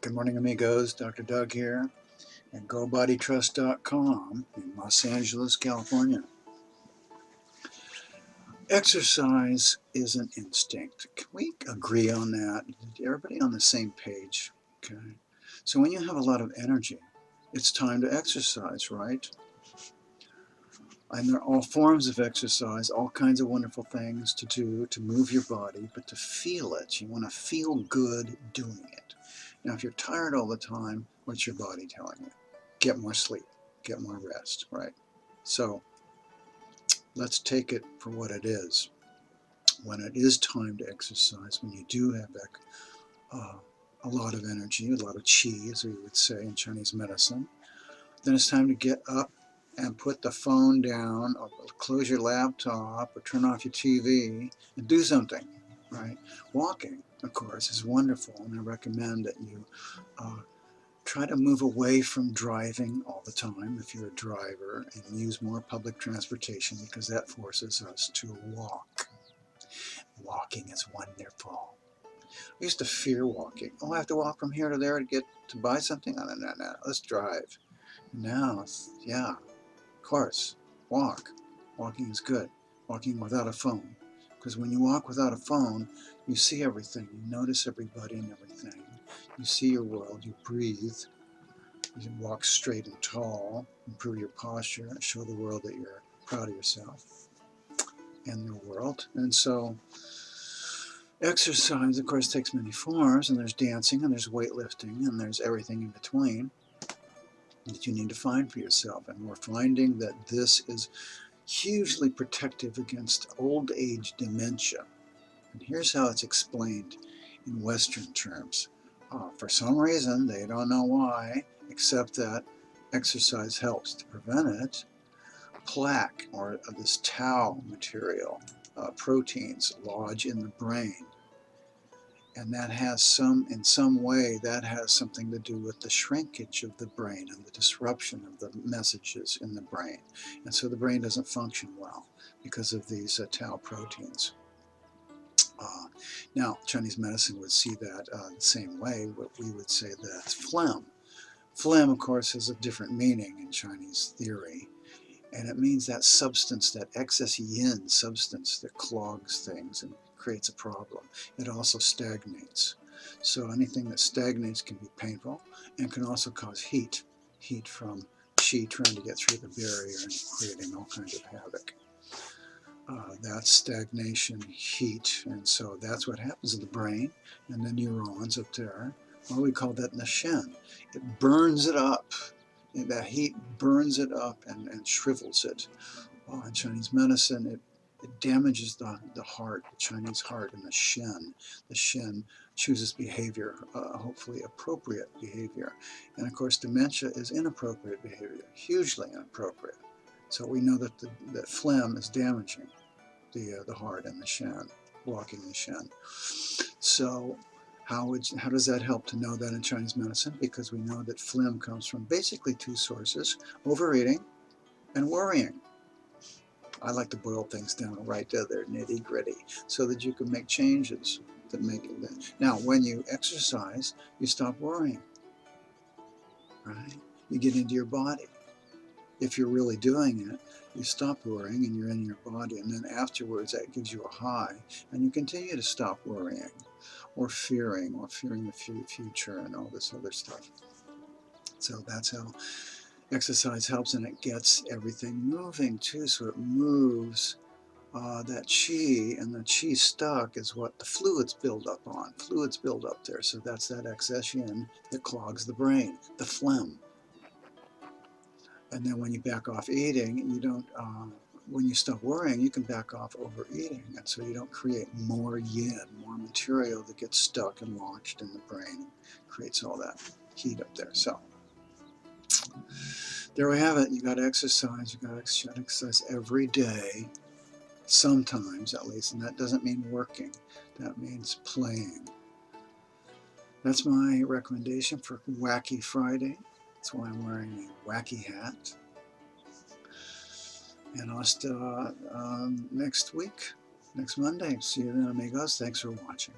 Good morning, amigos. Dr. Doug here at BodyTrust.com in Los Angeles, California. Exercise is an instinct. Can we agree on that? Everybody on the same page? Okay. So when you have a lot of energy, it's time to exercise, right? And there are all forms of exercise, all kinds of wonderful things to do to move your body, but to feel it. You want to feel good doing it. Now, if you're tired all the time, what's your body telling you? Get more sleep, get more rest, right? So let's take it for what it is. When it is time to exercise, when you do have a lot of energy, a lot of qi, as we would say in Chinese medicine, then it's time to get up and put the phone down, or close your laptop, or turn off your TV, and do something, right? Walking, of course, is wonderful, and I recommend that you try to move away from driving all the time if you're a driver, and use more public transportation, because that forces us to walk. Walking is wonderful. I used to fear walking. Oh, I have to walk from here to there to buy something? Oh, no, let's drive. Now, yeah, of course, walk. Walking is good. Walking without a phone. Because when you walk without a phone, you see everything. You notice everybody and everything. You see your world. You breathe. You can walk straight and tall. Improve your posture. Show the world that you're proud of yourself and the world. And so exercise, of course, takes many forms. And there's dancing, and there's weightlifting, and there's everything in between that you need to find for yourself. And we're finding that this is hugely protective against old age dementia. And here's how it's explained in Western terms. For some reason, they don't know why, except that exercise helps to prevent it. Plaque, or this tau material, proteins lodge in the brain. And that has in some way, that has something to do with the shrinkage of the brain and the disruption of the messages in the brain. And so the brain doesn't function well because of these tau proteins. Now, Chinese medicine would see that the same way. What we would say that's phlegm. Phlegm, of course, has a different meaning in Chinese theory. And it means that substance, that excess yin substance that clogs things and creates a problem. It also stagnates. So anything that stagnates can be painful and can also cause heat. Heat from qi trying to get through the barrier and creating all kinds of havoc. That's stagnation, heat, and so that's what happens in the brain and the neurons up there. Well, we call that Nashen. It burns it up. That heat burns it up and shrivels it. In Chinese medicine, it damages the heart, the Chinese heart, and the Shen. The Shen chooses behavior, hopefully appropriate behavior. And of course, dementia is inappropriate behavior, hugely inappropriate. So we know that that phlegm is damaging the heart and the Shen, blocking the Shen. So how does that help to know that in Chinese medicine? Because we know that phlegm comes from basically two sources: overeating and worrying. I like to boil things down right to their nitty gritty so that you can make changes that make it. Now, when you exercise, you stop worrying, right? You get into your body. If you're really doing it, you stop worrying and you're in your body, and then afterwards that gives you a high, and you continue to stop worrying or fearing the future and all this other stuff. So that's how exercise helps, and it gets everything moving too. So it moves that qi, and the qi stuck is what the fluids build up on. Fluids build up there, so that's that excess yin that clogs the brain, the phlegm. And then when you back off eating, you don't, when you stop worrying, you can back off overeating. And so you don't create more yin, more material that gets stuck and lodged in the brain and creates all that heat up there. So there we have it. You got to exercise. You got to exercise every day, sometimes at least. And that doesn't mean working. That means playing. That's my recommendation for Wacky Friday. That's why I'm wearing a wacky hat. And I'll next week, next Monday. See you then, amigos. Thanks for watching.